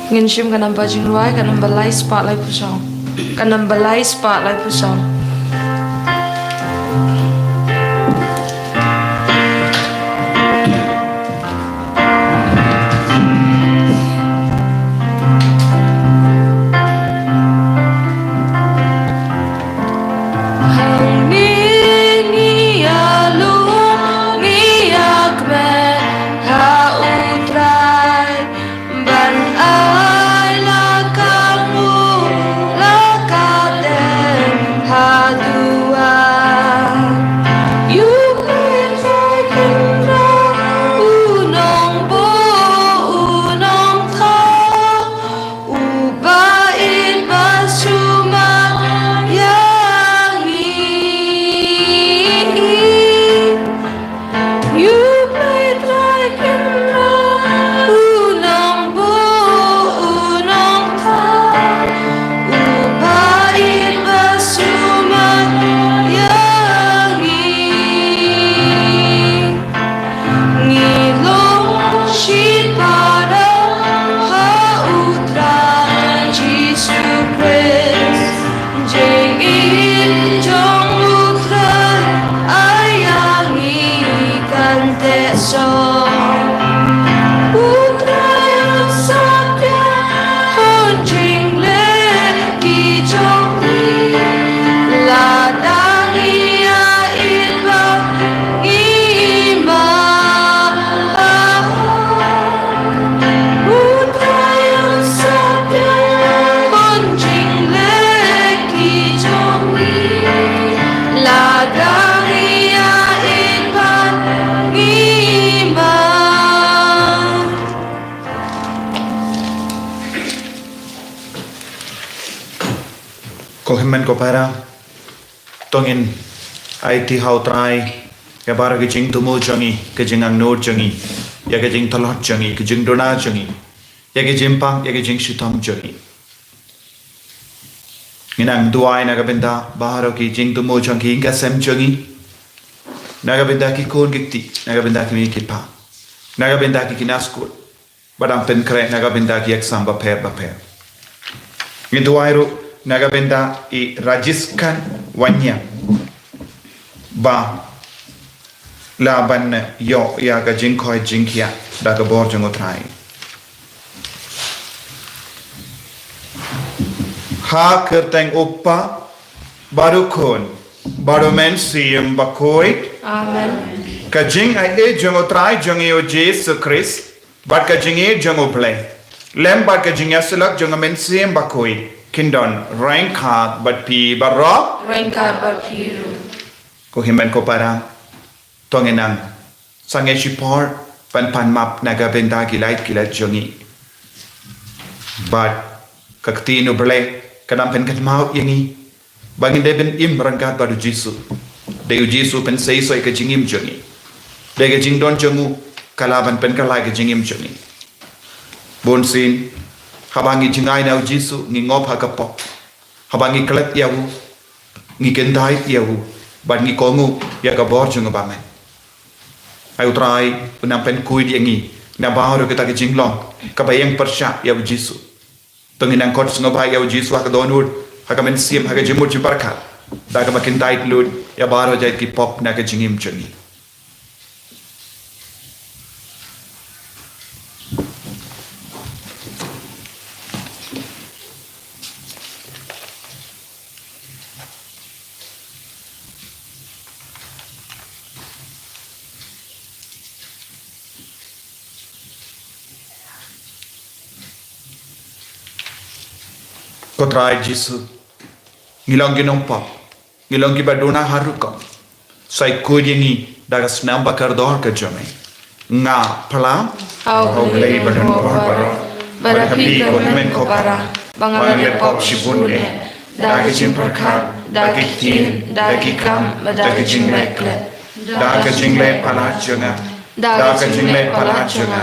Ngin shim kanam bajing ruai kanam balai spot lai pusong. Kanam balai spot lai pusong. Ko para tongin ai ti hau trai ke bara ke jing tumu jangi ke jing ang no jangi ya ke jing thalot jangi ke jing dona jangi ya ke jimpang ya ke jing shitam jangi nginang duai na ka benda baharo ki jing tumu jangi ka sem jangi na ka benda ki kon giti na ka benda ki mi ki pa na ka benda ki kinaskul badam pen kre na ka benda ki exam ba per ngin duai ro naga benda I rajiskan wanya ba laban yo ya ga jinkoi jinkia daga borjung utrai ha kerteng uppa barukon barumen siyem bakoi Amen. Kajing ai e jong otrai jong e o Jesus Christ bat kajing e jong o play lem bat kajing ya selak jong amen siem bakoi kindon rank hard bat pi barro Rengka bapiru. ko himen ko para tongenang sange support pan map naga benda kilait jongi bat kaktino ble kadam pen kat mau yangi bangin deben im rangkat badu jisu de jisu pen sei so ka jingim jongi de ka jing don jongu kalaban pen kalai ka jingim jongi bon sin habangi jingai na jisu ngi ngop ha ka pop habangi klet yawu ngi kendai yawu ban ngi kongu ya ka bor jongu ba men ai utrai unam pen kui di ngi na baru kita ka jinglong ka bayang persya yawu jisu tungin ang kot ngo ba yawu jisu ha ka donud ha ka men sim ha ka jimut jibarka da ka makin tight lud ya baru jai ki pop na ka jingim jongi Kotrai Jisu ngilong ginong pop ngilong gibaduna harukom sai kuyengi daga snam bakar dor ka jome nga pala Au glei badan baro barapi men ko para bangalan pop shibun e dagi jim perkha dagi tin dagi kam dagi jing lekle daga jingle pala jonga daga jingle pala jonga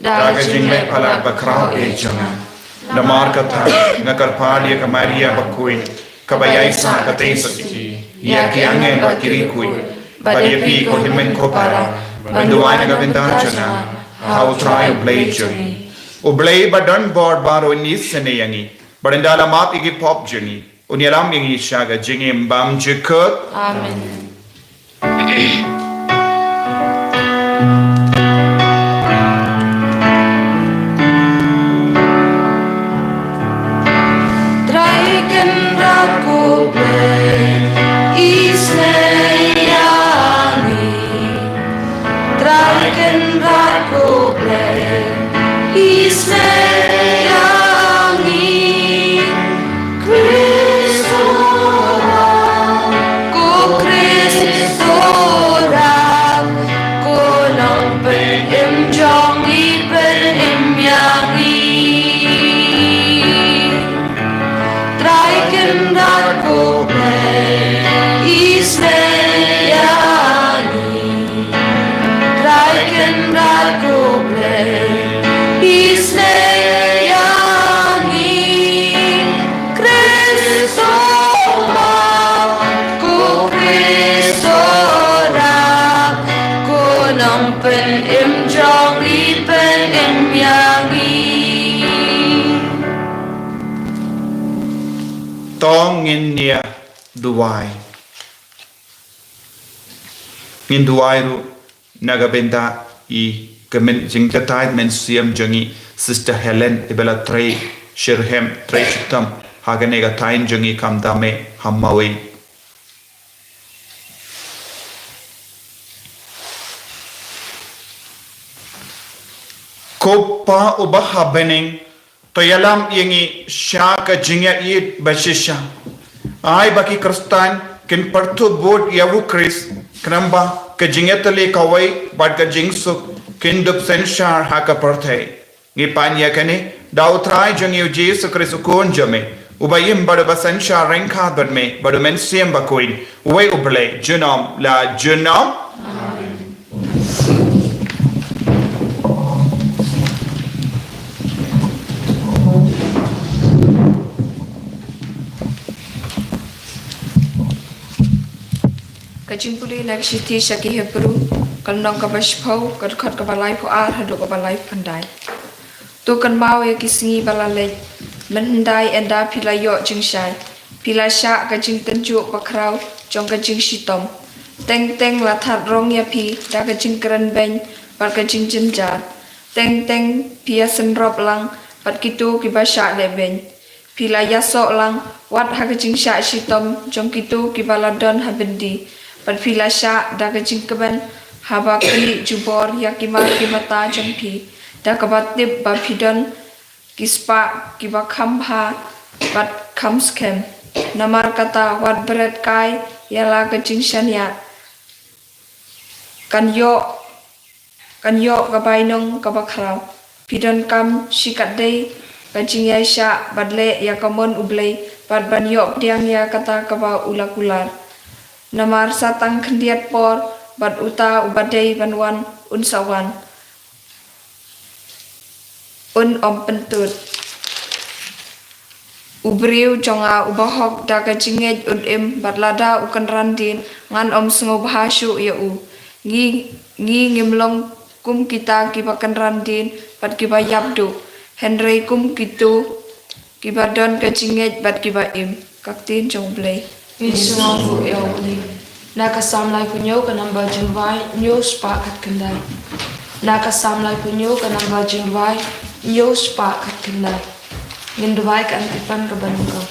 daga jingle pala bakrao e jonga Namar kata ngakar pali ka Maria bakui kabayai sa katesati ya ki angen bakiri kui badia pi ko himen ko para banduai na gabinda jana how try play journey o play badan board baro ni sene yangi badandala map igi pop journey unyalam yangi shaga jingim bam jikut Amen. Tong in nia duai in duai ru nagabenda I kemen jingtatai men siam jongi sister Helen ibela trei shirhem trei chitam haganega tain jongi kamdame hammawi Kopa ubah happening to yalam yengi shaka jingya it bashisha ai baki kristan kin partu bod yavu kris kramba ke jingetale kawai bad ka jingsuk kin dup senshar haka parthe ngi panya kane dautrai jangyu jesu kristu kon jame ubayim bad basenshar renkha badme bad men siem bakoin uwe uble junam la junam Kajing puli nak shiti shaki hebru kalnong ka bashpau kadkhat ka balai pu ar hadu ka balai pandai tu kan mau ya kisingi balale mendai enda pilayo jingshai pilasha ka jing tenju pakrau jong ka jing shitom teng teng la that rong ya pi da ka jing kran ben par ka jing jinjat teng teng pia sen rob lang pat kitu ki basha le ben pilaya so lang wat ha ka jing sha shitom jong kitu ki baladon habendi Pat pilasha daga jingkaban haba kali jubor yakima kimata jampi da kabatip bapidon kispa kiba khamha bat khamskem namar kata wat berat kai yala kacing shania kanyo kabainong kabakhrau pidon kam shikat dei kacing yaisha badle yakamon ublei bat banyo diang ya kata kaba ulakular namar satang khendiat por bat uta ubadei banwan unsawan om pentut ubriu jonga ubahok da kacingej im bat lada ukan randin ngan om sengo bahasyu ya u ngi ngimlong kum kita kibakan randin bat kiba yabdu Henry kum kitu kiba don kacingej bat kiba im kaktin jong blei Visong fu eoli. Nakasam lai punyo ka namba jingwai nyo spa kat kendai. Nakasam lai punyo ka namba jingwai nyo spa kat kendai. Nginduwai ka antipan ka banungkaw.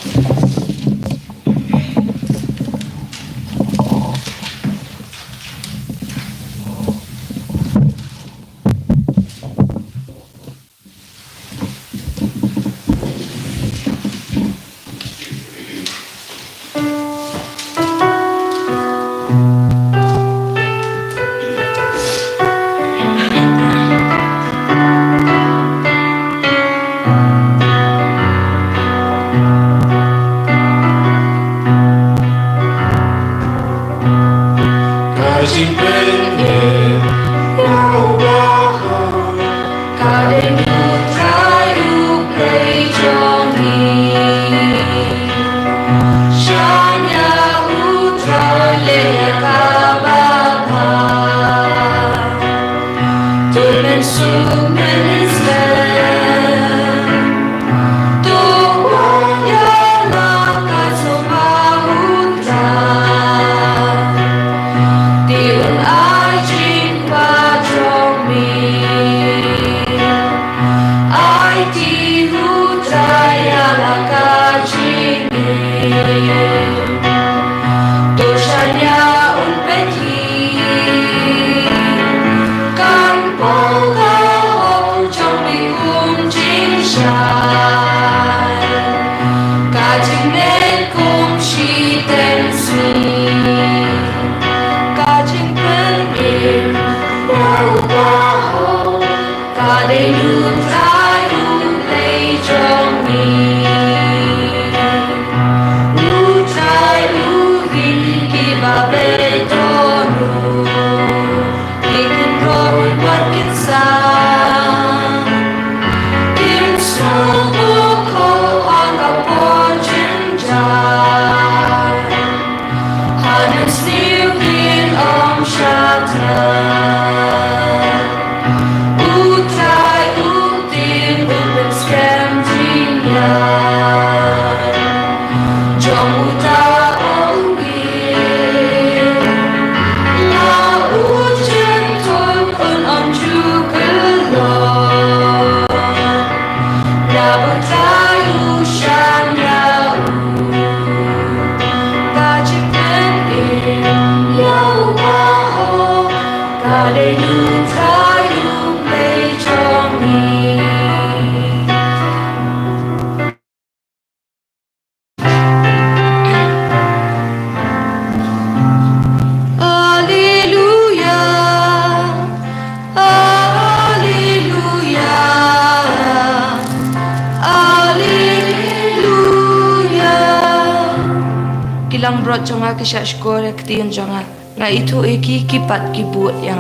Kilang brot jonga kisha shkore ktiyan jonga nga itu eki kipat kibut yang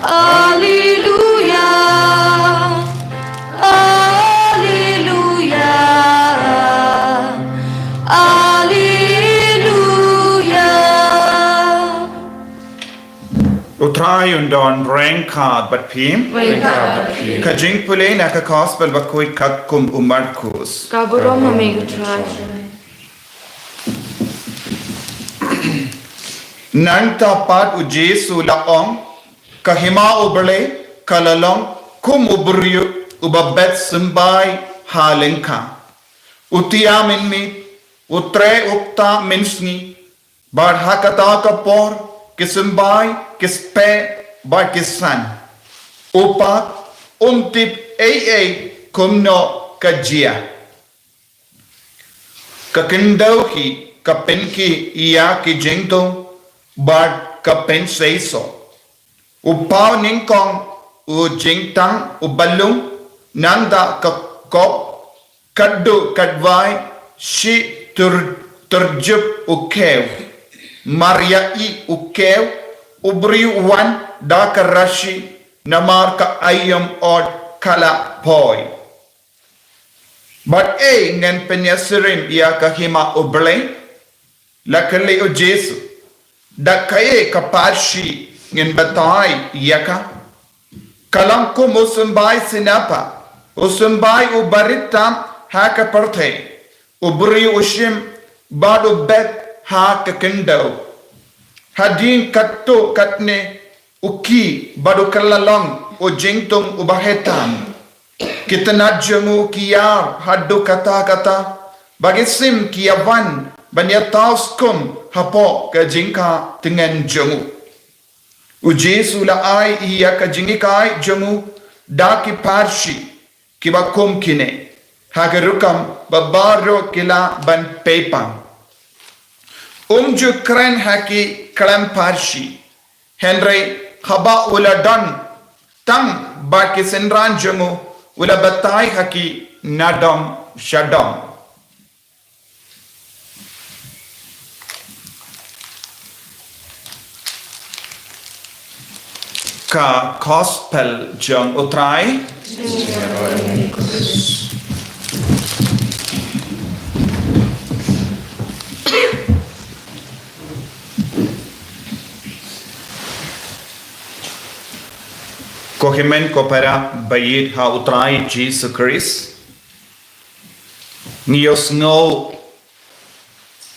Alleluia Alleluia Alleluia Utrai undon reng kad bat pim kajing pule na ka gospel bakoi kum Markus Kaburom hami utrai Nang tapat u Jesu laong kahima uberle kalalong kum ubriu ubabet sembai halengka utia minmi utre ukta minsni bar hakata kapor kisembai kispe ba kisan upak tip kumno kajia kakendau ki kapenki ia ki jengto bad kapen seiso upau ningkong u jingtang u balung nanda ka kop kaddu kadwai shi terjup u kew maria i u kew ubri wan da karashi namar ka ayam od kala poi but ngan penyasirim ia kahima uble lakale o Jesu dakaye kaparshi ngin batai yaka kalamko musumbai sinapa usumbai ubaritam haka parthe ubri ushim badu bet haka kendo hadin katto katne uki badu kalalong o jingtung ubahetam kitana jangu kiyar haddo kata bagisim kiyavan banyataskum hapo ka jingka dengan jangu u Jesu la ai iya ka jingikai jangu daki parshi kiba kom kine hagarukam babaro kila ban pepang ju kren haki kalam parshi Henry khaba ula dan tang baki senran jangu ula batai haki nadam shadam ka gospel jang utrai Kohimen kopera bayit ha utrai Jesus Christ Nios ngo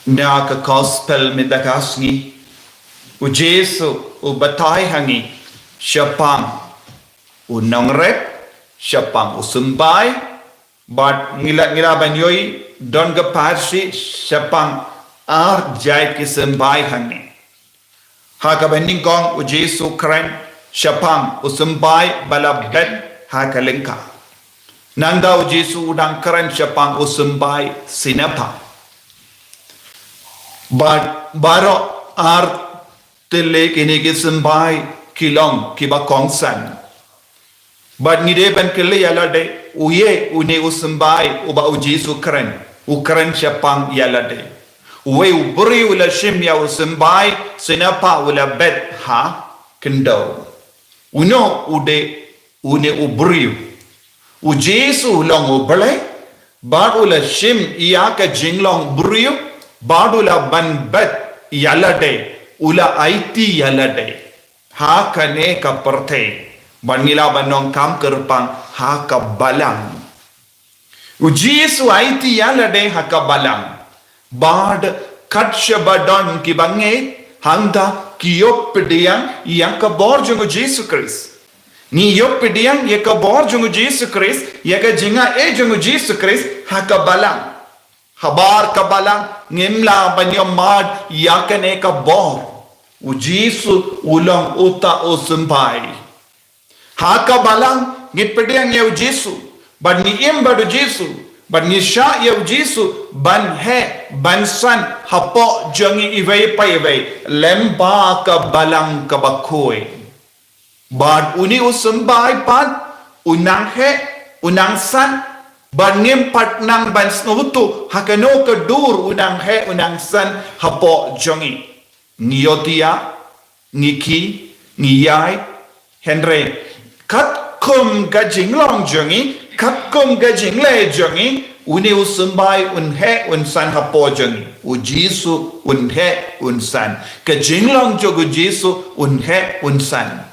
na ka gospel midakasni u Jesu u batai hangi Syapang unongrep syapang usumbai bat ngila banyoi don ga parsi syapang ar jai kisembai hangi ha ka bending kong u Jesu kren syapang usumbai balabet ha ka lengka nanda u Jesu udang kren syapang usumbai sinapa bat baro ar tele kini kisembai kilong kiba kongsan but ni de ban kele yala de uye une usumbai uba u Jesu kren syapang yala de uwe ubri ula shim ya usumbai sinapa ula bet ha kendo uno ude une ubri u Jesu long uble bad ula shim iya ka jinglong brio bad ula ban bet yala de ula aiti yala de ha kane ka perthe banila banong kam kerpang ha ka balang u Jesu aiti yala de ha ka balang bad katshabadon ki bange handa kiyopediang yang ka borjung Jesu Christ ni yopediang ye ka borjung Jesu Christ ye ka jinga jung Jesu Christ ha ka balang habar ka balang ngimla banyamad yakane ka bor u Jesu ulang uta usumbai haka balang ngipediang ye Jesu ban ni imbadu Jesu ban ni sha ye Jesu ban he ban san hapo jangi iwei pai lemba ka balang ka bakoi ban uni usumbai pan unang he unang san ban ngim patnang ban snutu hakano ka dur unang he unang san hapo jangi Niotia, Niki, Niyai, Henry, kat kum gajing long jongi, kat kum gajing le jongi, uni usumbai unhe unsan hapo jongi, u Jesu unhe unsan, gajing long jogu Jesu unhe unsan.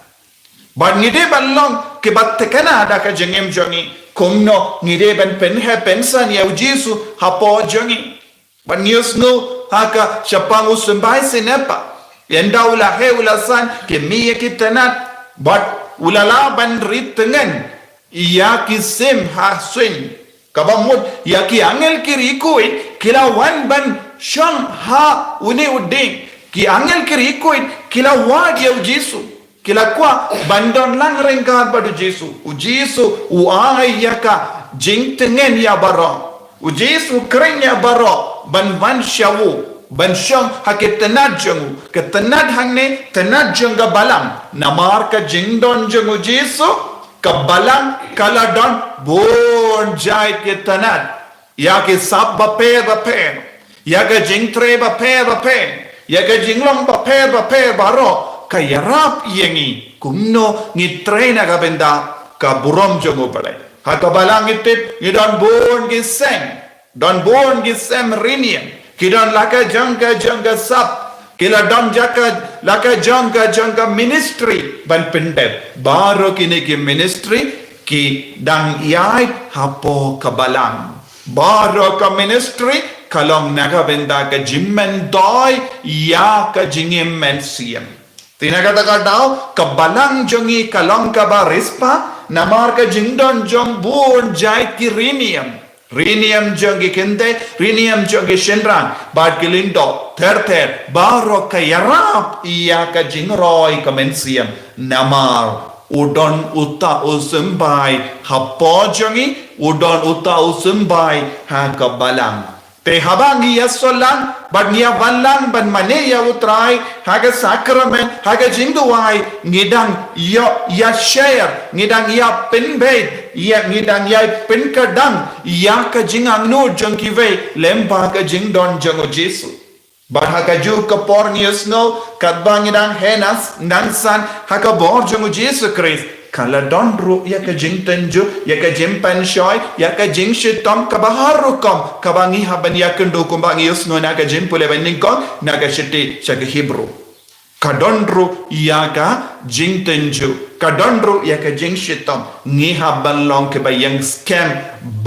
But ngide ban long ke bat tekana ada ka jengem jongi, kumno ngide ban penhe pensan ya u Jesu hapo jongi. But news no haka syapang usumbai sinepa yenda ula he ula san ke miye kitanat but ulala ban ritengen iya kisim ha swing kabamut ya ki angel kiri kuit kila wan ban shang ha uni uding ki angel kiri koin kila wad ya Yesu kila kwa bandon lang rengkat pada Yesu u Yesu u ai ya ka jing tengen ya baro u Yesu kering ya baro ban syawu ban syang hakit tenad jengu ke tenad hang ne tenad jengga balang namar ka jing don jengu Yesu ka balang kala don bon jai ke tenad ya ke sab bape ya ke jing tre bape ya ke jing long bape baro kaya rap yengi kumno ngitre na kabenda ka burom jongo pare ha ka balang itip ngidon bon giseng don bon gisem rinian kidon laka jangga sap kila don jaka laka jangga ministry ban pendet baro kini ki ministry ki dang yai hapo ka balang baro ka ministry kalong naga benda ka jimmen doi ya ka jingim men siem tinagata daw kabalang jongi kalong ka barispa namar ka jingdon jong bun jai ki rinium jongi kende rinium jongi shenran bad kilindo ter baro ka yarap iya ka jingroi ka mensiam namar udon uta usumbai hapo jongi udon uta usumbai ha kabalang te habangi yasolan bad niya walang ban mane ya utrai haga sakramen haga jinduai ngidang ya share ngidang ya pinbed ya ngidang ya pinkadang ya ka jingang no jangkive lemba ka jingdon jango Jesu bad haga ju ka pornius no kadbang ngidang henas nansan haga bor jango Jesu Christ kala donru ya ka jing tenju ya ka jimpan shoy ya ka jing shitom ka baharu kom ka bangi haban ya kendo kom bangi usno na ka jim pule banding kom na ka shiti shaka Hebrew ka donru ya ka jing tenju ka donru ya ka jing shitom ngi haban long ke bayang scam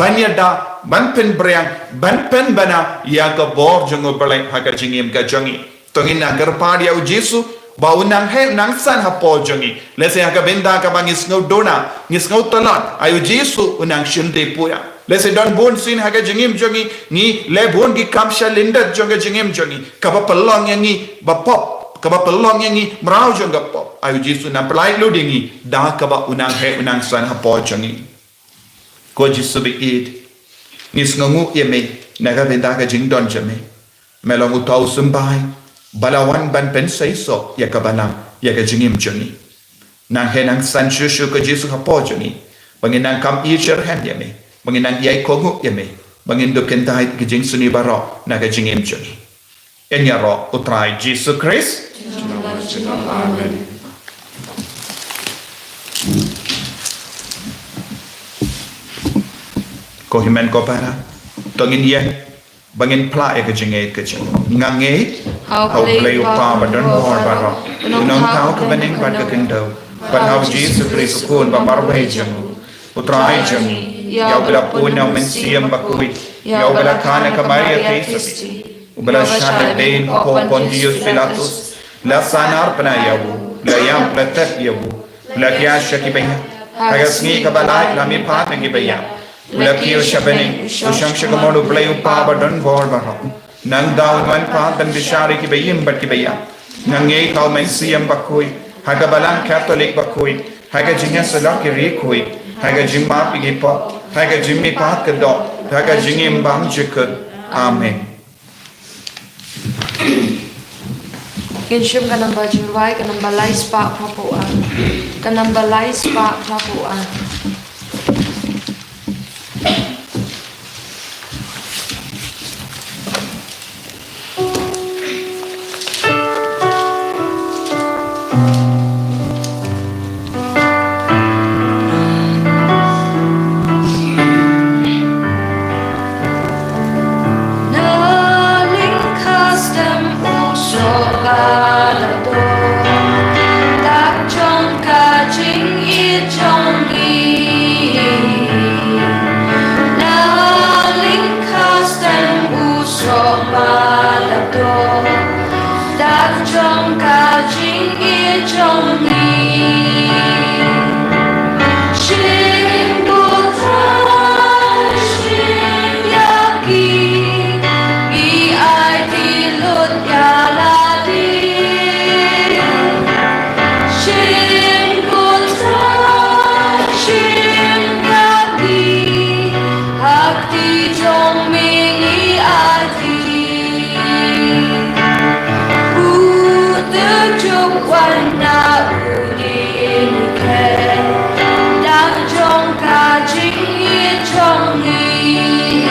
banyada banpen briang banpen bana ya ka bor jongo balai ha ka jingim ka jongi tongin na garpad ya Jesu bau nang he nang san hapo jongi lese ka benda ka bangis ngau dona ngis ngau talon ayu Jesu unang shinde puya lese don bon sin ha ka jingim jongi ni le bon gi kamsha linda jonga jingim jongi ka ba pelong yang ni ba pop ka ba pelong yang ni mrau jonga pop ayu Jesu na plai lu dingi da ka ba unang he unang san hapo jongi ko Jesu be id ngis ngu yeme na ka benda ka jing don jame melong utau sumbai balawan ban pen sai so ya ka banang ya ka jingim jongi nang he nang san shushu ka Jesu hapo jongi bangin nang kam i cher hem yeme bangin nang yai kongu yeme bangin do kentai ki jing suni baro na ka jingim jongi enya ro utrai Jesus Christ amen ko himen ko para tongin ye bangin pla e ka jinge ka ching ngange how play pa ba don hor ba ro nong tao ka baning ba ka kendo but how Jesus Christ kun ba barbai jang utrai jang ya bela puna men siam ba kuit ya bela kana ka Maria Kristi bela shahid dein ko Pontius Pilatus la sanar pana yabu la yam pratak yabu la kya shaki baya hagasni ka balai la mi pa ngi baya Ulakio shabening ushang shagamodu play upa badon bor baho nang daun wan pa dan bishari ki bayim bat ki bayam nang ye kau men siam bakui haga balang Catholic bakui haga jinga salak ki rekui haga jimma pi po haga jimmi pa ka do haga jingim bang jikut amen Kinshum ka number July ka number lies pa papuan ka number lies pa papuan Jing yi jong yi trong mình ý ai thì tư chúc quan na đi khe đang trong cả chính nghĩa trong ý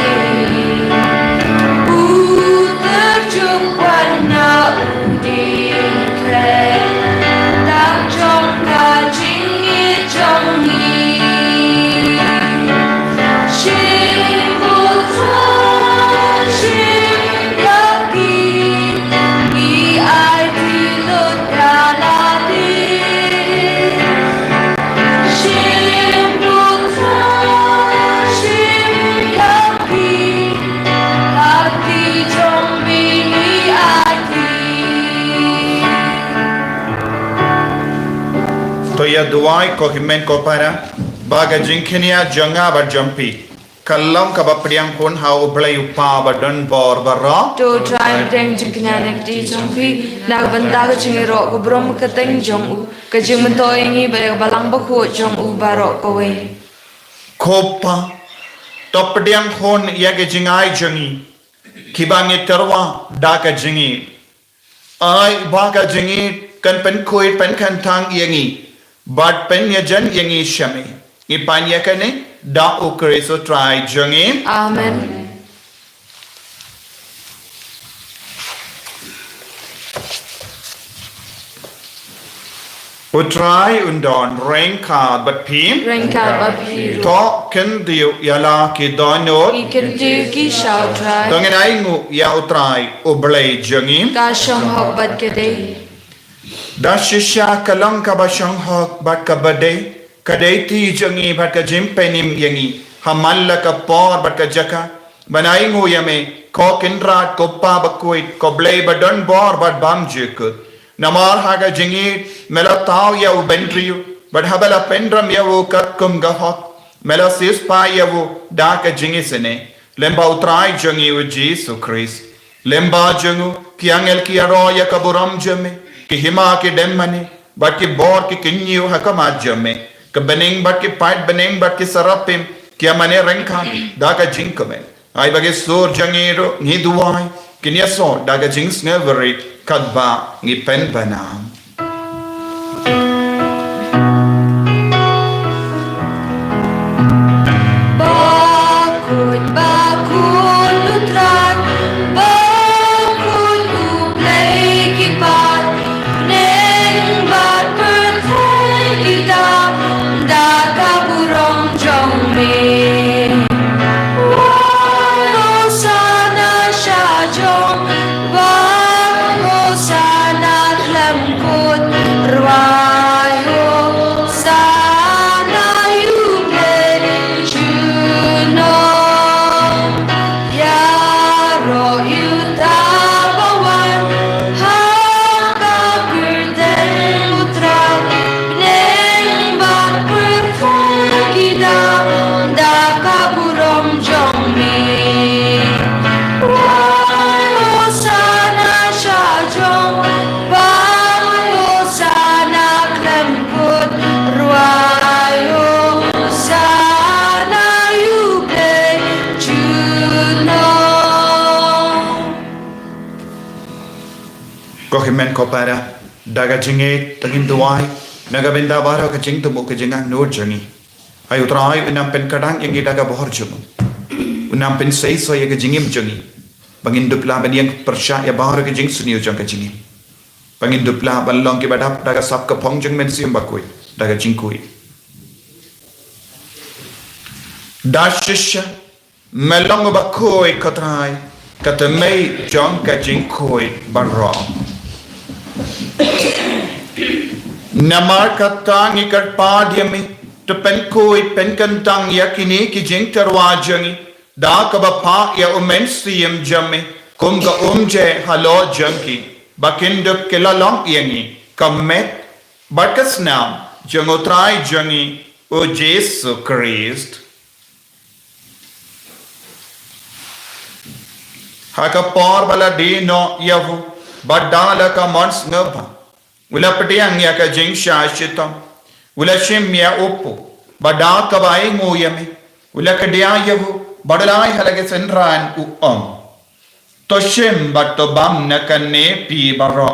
tư chúc quan na đi khe đang trong cả chính nghĩa trong ý तो यह दुआई को हिमें को para baga jingkhinia janga ba jampi kallam ka bapriang kon ha ublai upa ba don bor bara to try deng jingknya nek di jampi na banda ka chingero ko brom ka teng jong u ka jing to ingi ba balang ba ko jong u baro ko we khopa topdiang kon ya ke jingai jangi kibange terwa da ka jingi ai ba ka jingi kan pen khoi pen khan thang yangi but pen ya jan yangi shame ipanya kane da ukreso try jangi amen utrai undon rengka bat phim rengka ba phi to ken diu yala ki donot ki ken di ki shao try tongin ai ngu ya utrai ublai jangi ka shong hok bat ke dei da shisha kalang ka ba shang hok bat ka bade kadai ti jangi bat ka jim penim yangi hamalla ka por bat ka jaka banai ngu yame ko kinrat ko pa ba kuit ko blai ba don bor bat bam jekut namar haga jingi mela taw ya u bendriu but habala pendram ya u kat kum ga hok mela sis pa ya u da ka jingi sene lemba utrai jangi u Jesus Christ lemba jangu kiangel ki aro ya kaburam jame ki hima ki demmane but ki bor ki kinyu hakama jame ka beneng but ki pat beneng but ki sarapim ki amane rengkhan da ka jinkame ai bage sur jangiro ni duai kinya so da ka jings never kadba ngi pen banam bakun lutrat bakun uplay kipat neng bat perthai kita da kaburong jong me sana sha jong sana lam kut rwayo sana yu play chuno ya ro yu tabawan ha ka kurden utra neng bat perthai kita da kaburong jong me sana sha jong sana klem kut rwayo sana yu play chuno ko himen ko para daga jinge tagin duai naga benda baro ka jing tumu ka jinga no jangi ai utrai unam pen kadang yangi daga bohor jumu unam pen sei so yaga jingim jangi bangin dupla baniang persya ya baro ka jing suniu jang ka jingi bangin dupla balong ki badap daga sap ka phong jing men sium bakui daga jingkui dashisha melong bakoi katrai katamei jong ka jingkoi barro namar katang ikar padyami to pen koi pen kantang yakini ki jing tarwa jangi da ka ba pa ya umen siem jamme kum ga umje halo jangi bakindo kelalong yangi kamet bakas nam jangotrai jangi o Jesus Christ haka por bala di no yavu badala ka mons ngapa wala pediang ya ka jing shashitam wala shim ya upu bada ka bai ngoyame wala ka dia yavu badalai halage senran uom toshim batobam nakane pi baro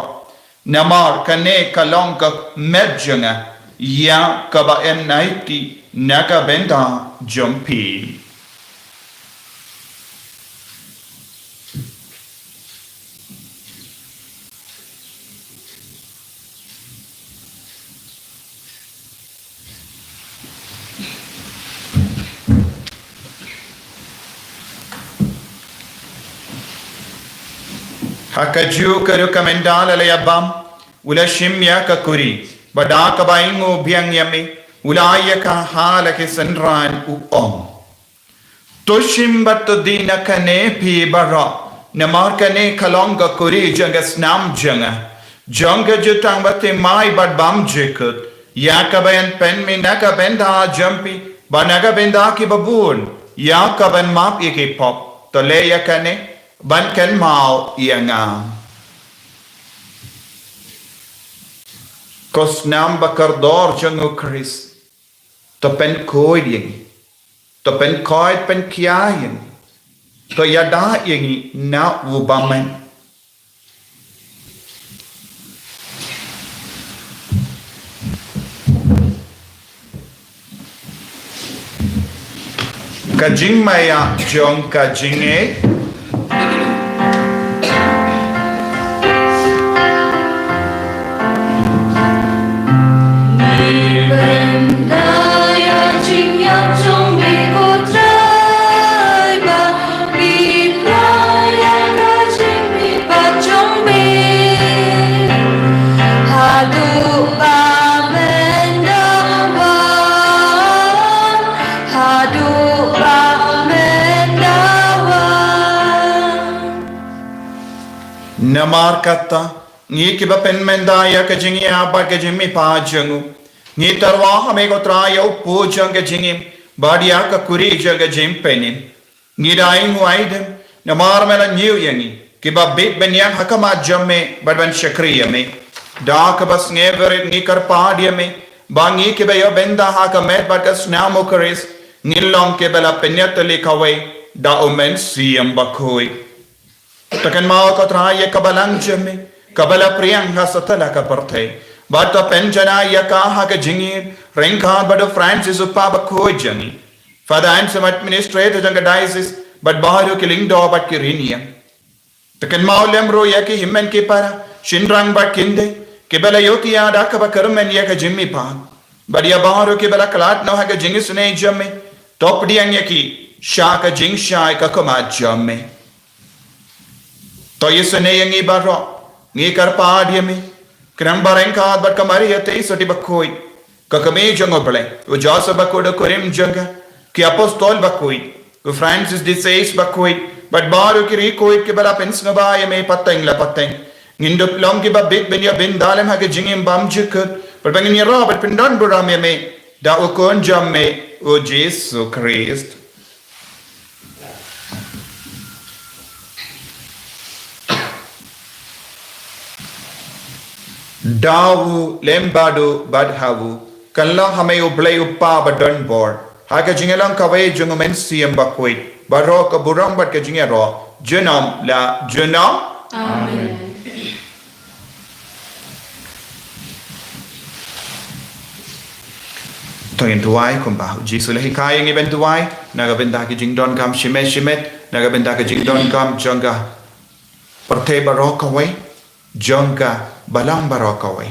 namar kane kalonka medjunga ya kaba en naiti naka benda jumpi Hakaju karu kamendala layabam ula shimya ka kuri badaka baingo biang yami ulaya ka halake sanran uom toshim batodina kane pi bara namar kane kalonga kuri janga snam janga jutang bate mai bad bam jekut yakabayan pen mi naka benda jampi banaga benda ki babun yakaban map yake pop to leya kane ban kan mau iangam kos nam bakardor jangu Chris to pen koi yang to pen koi pen kia yang to yada yang na ubaman kajing maya jong kajinge namar kata ngi kiba pen mendaya ka jingi aba ka jimi pa jangu ngi tarwa hame ko traya pu jang ka jingi badia ka kuri jaga jim penim ngi dai huaidem namar mela new yangi kiba bit benya hakama jamme badban shakriya me da ka bas never ngi kar pa dia me bangi kiba yo benda ha ka met bad ka snamo karis ngilong ke bela penyat likawe da omen siam bakoi takan mau ko traya kabalang jamme kabala priyang hasatala ka parthe bata penjana ya ka ha ka jingir renka bado Francis upa ba ko jani father and some administrator janga diocese but baharu ke lingdo but ki rinia takan mau lemro ya ki himmen ke para shinrang ba kinde ke bala yoti ya da ka ba karmen ya ka jimmi pa badiya baharu ke bala klat no ha ka jingis ne jamme top diang ya ki sha ka jing sha ka koma jamme to yesene yangi baro ngi karpa diame kram barenka bat kamari yate soti bakoi kakame jango bale o jasa bakoda korim janga ki apostol bakoi o Francis de Sales bakoi but baru ki rekoi ke bala pensna ba yame pateng la pateng ngindo plom ki ba bit benya bin dalem ha ke jingim bam jikut but bangin ya robert pindan buram yame da o kon jamme o Jesus Christ dawu lembadu badhawu kallang hamay ublay upa badon bor haga jingelang kaway jungumen siyam bakwit baro ka burang bad ka jingero junam la junam Amen. Tongin tuwai kumbahu jisu lahi kaya ngi ben tuwai naga benda ki jingdon kam shimet naga benda ki jingdon kam jonga parthe baro kaway jonga balang barokawai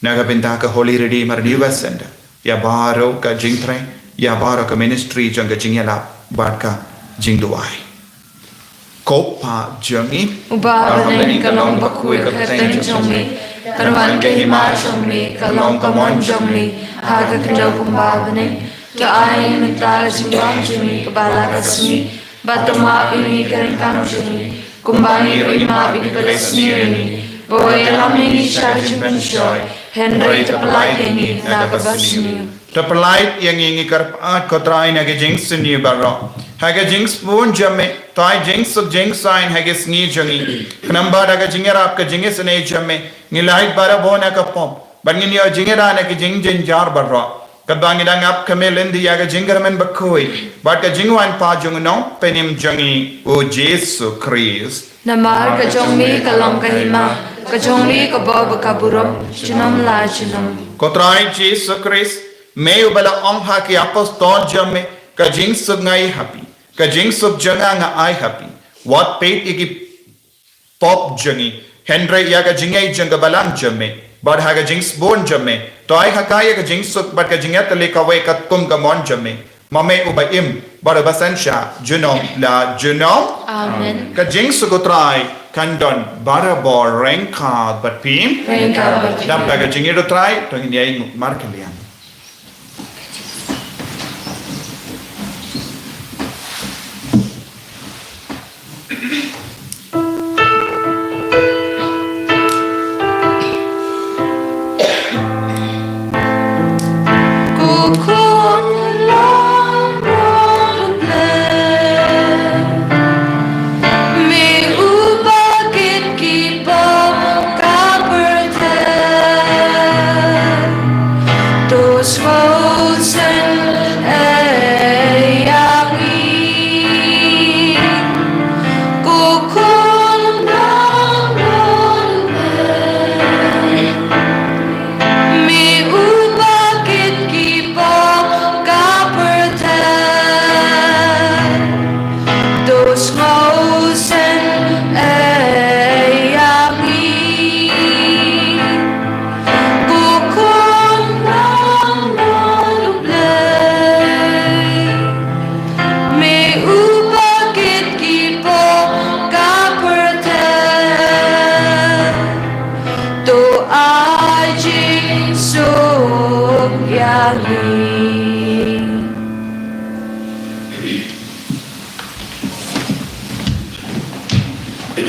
naga benda ka Holy Redeemer New Center ya baro ka jingtre ya baro ka ministry janga jingyala barka jingduai kopa jangi Ubabanen kalong bakui kateng jomli karwan ke himar jomli kalong kamon jomli haga kenjau kumbabanen ke ayin mentala jimbang jomli kebala kasmi batama ini kering kanu jomli kumbani rima bini kadasmi ini boy alamni shari jimben shoy Henry terpelai ini naga basmi terpelai yang ingi karpat kotrai naga jinx ni baro haga jinx pun jamme tai jinx sub jinx sign haga sni jangi knamba daga jingera ka jingis ne jamme ngilai bara bona ka pom bangin yo jingera naga jing jar baro Kadang idang ap kamelin di yaga jinggarmen bakoi. Bat ka jingwan pa jung no penim jangi o Jesu Christ. Namar ka jong mi ka long ka hima, ka jong mi ka bob ka buram, chinam la chinam. Kotrai Jesu Christ, me ubala om ha ki apostol jamme ka jing sub ngai happy. Ka jing sub janga nga ai happy. What pate igi pop jangi. Henry yaga jingai janga balang jamme. But haga jings born jamme. To ai hakaya ka jing sub but ka jingat le ka way kat kum ka mon jamme. Mame uba im, but basansha, junom la junom. Amen. Ka jing sugutrai kandon barabor renka but pim. Renka but pim. Dam ka jingido try to hindi markalian.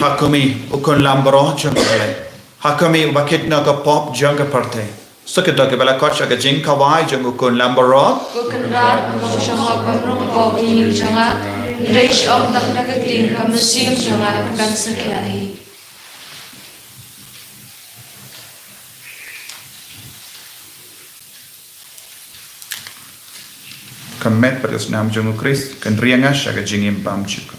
Hakumi ukon lambro janga balai. Hakumi ubakit na ka pop janga parte. Sukita ke bala kocha ka jing kawai jang ukon lambro. Ukon rat mo shanga pamrong pop ini shanga. Reish ok tak nakating ka musim shanga kan sakyahi. Kamet pada senam janggu Christ kan riangas aga jingim bam juga.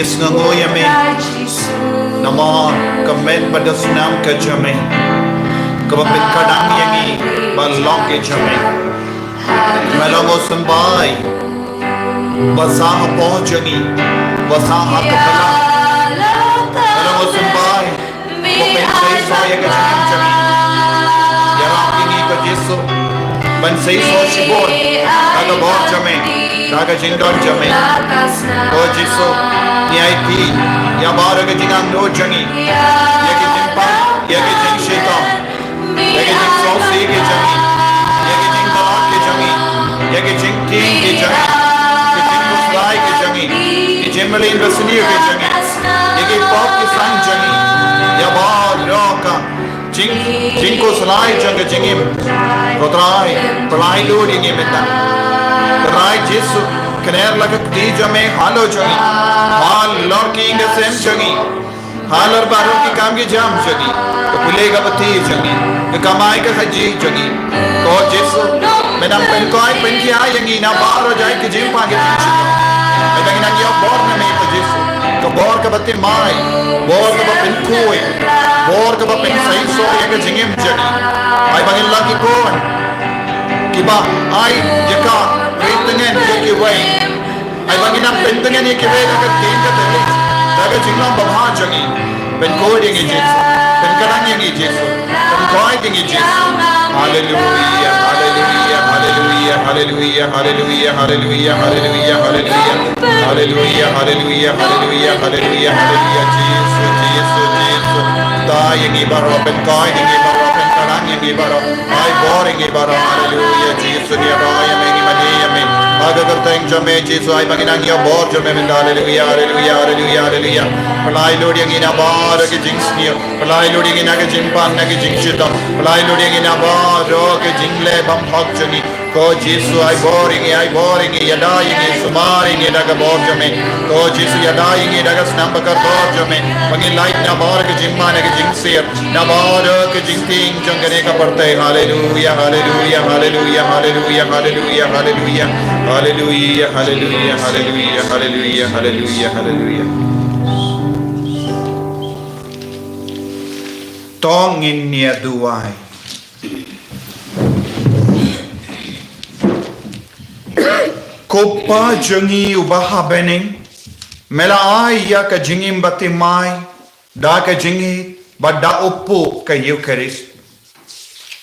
is nganguyame. Nama kamen pada senam ke jame. Kapapit kadang yangi balong ke jame. Melongo sembai. Basah po jangi. Basah kapala. Melongo sembai. Kapapit saya ke jame. Yarang ini ke Yesu. Man say so shibor. Kaga bor jame. Kaga jingdon jame. Oh Yesu. Niai pi. Ya bara ke jingang do jangi. Ya ke jingpa. Ya ke jing syaitan. Ya ke jing sosi ke jangi. Ya ke jing talak ke jangi. Ya ke jing king ke jangi. Ke jing muslai ke jangi. Ke jing malin rasniya ke jangi. Ya ke pop ke sang jangi. Ya bar roka. Jing ko salai jang ke jingim. Kotrai. Pelai do dingim eta. Pelai Yesu. Kener lagak di jame halo jangi. Hal lor ki inga sem jangi. Hauler बारों की काम की जाम जगी तो पुलेगा बत्ती जगी तो कमाई का खजी जगी को जिसो मैं नम पेन कोई पेन की आ यंगी ना बाहर जाए कि जिम पागे जिम मैं तंगी ना किया बोर में मैं को जिसो तो बोर का बत्ती माई बोर का बत्ती कोई बोर का बत्ती सही सो ये का जिंगम जगी आई बंगिल लगी कौन कि बा आई यका रेतंगन ये की वही आई बंगिल नम पेन तंगन ये की वही का तीन का तेरे Taga jinglang babha jangi, ben coding in Jesus, ben karang in Jesus, ben guiding in Jesus. Hallelujah, hallelujah, hallelujah, hallelujah, hallelujah, hallelujah, hallelujah, hallelujah, hallelujah, hallelujah, hallelujah, hallelujah, hallelujah, Jesus, Jesus, Jesus. Ta yangi baro, ben guiding in baro, ben karang in baro, I boring in baro, hallelujah, Jesus, ya raya mengi mani yamin. Agar terteng jame Yesus ay maginang ya bor jame minda hallelujah hallelujah hallelujah hallelujah pelai lodi yang ina bar ke jingsnia pelai lodi yang ina ke jimpan na ke jingshita pelai lodi yang ina bar ke jingle bam hak jani ko Yesus ay boring yada yang sumaring ina ke bor jame ko Yesus yada yang ina ke snam bakar bor jame pagi light na bar ke jimpan na ke jingsir na bar ke jingting jangane ka parte hallelujah hallelujah hallelujah hallelujah hallelujah hallelujah Hallelujah, hallelujah, hallelujah, hallelujah, hallelujah, hallelujah. Tong in near duai. Kopa jangi ubaha bening. Mela ai ya ka jingim batimai. Da ka jingi bada upu ka Eucharist.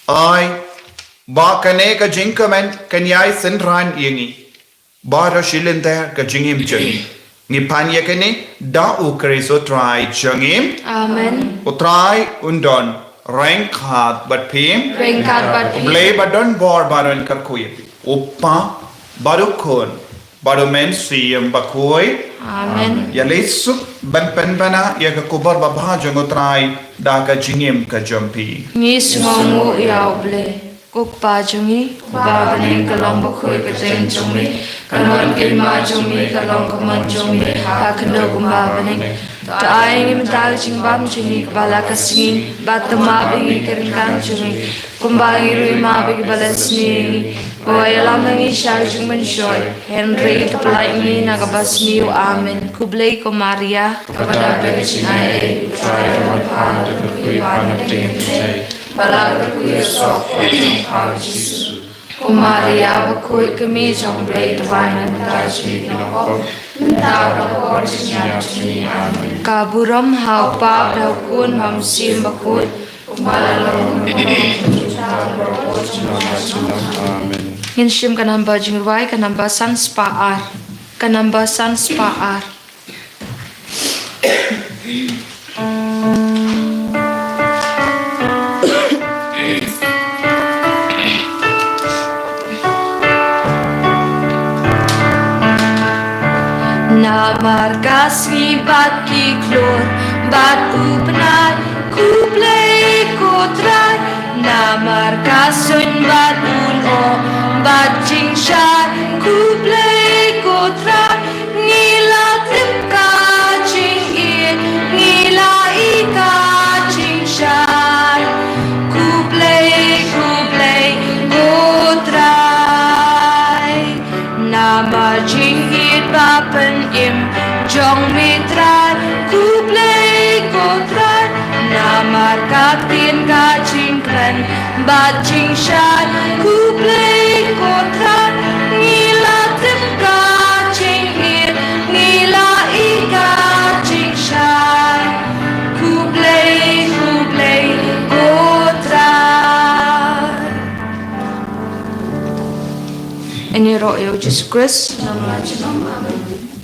Ai ba kane ka jingkamen kanyai senran yengi bara shilente ka jingim jangi ni panya kane da ukriso try jangim Amen. utrai undon rengkat bat pim ble badon bor baron karkuy uppa barukon barumen siyam bakoy Amen. ya lesuk ban penbana ya ka kubar babha jangotrai da ka jingim ka jampi Ni sumamu yauble. Kukpa jungi, babani kalong bakoy kajeng jungi, kanon kilma jungi, kalong kaman jungi, hakano kumbabani. Taayang imtal jingbam jungi, kabala kasingin, batamabing ikiringkang jungi, kumbangiru imabing balasni, bawayalamang ishal jungman shoy, Henry kapalay ni nagabasniyo amen, kublay ko Maria, kabadabing sinay, try mo paano, kuiwan na tingin Balaga kuya sok pag Jesus. Kumaria bakoy kami jong blade wine and tashi no. Ndaw ko siya ni amen. Kaburam hau pa daw kun mam sim bakoy. Kumalalong amen. Hinshim kanamba jingwai kanamba sans paar. Kanamba sans paar. Markas ni bat ki klor bat upnai kuplei kotrai na markas sun bat uno bat jingshai kuplei kotrai ngila timka jingin ngila ika jingshai kuplei kotrai na ma jingin bapen im jong mitra Namar katin ka chingkren Bat ching shan Kuplay kotran Ngila tip ka ching hir Ngila ika ching shan Kuplay kotran Ini roh ya Jesus Christ. Nama Tuhan.